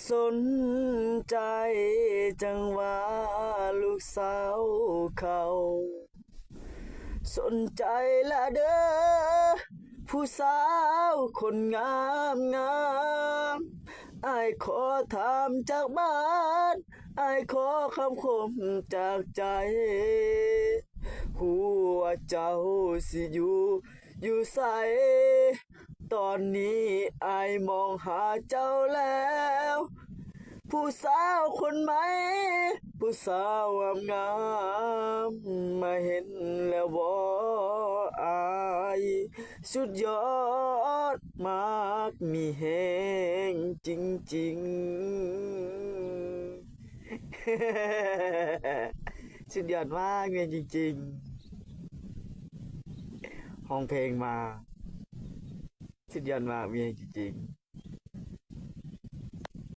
สนใจจังว่าลูกสาวเขาสนใจละเด้อผู้สาวคนงามงามอายขอถามจากบ้านอายขอคำคมจากใจหัวเจ้าสิอยู่ใสตอนนี้อายมองหาเจ้าแล้วผู้สาวคนใหม่ผู้สาวงามมาเห็นแล้วบ่อายสุดยอดมากมีแหงจริงๆสุดยอดมากมีจริงๆห้องเพลงมาสุดยอดมากมีจริงๆ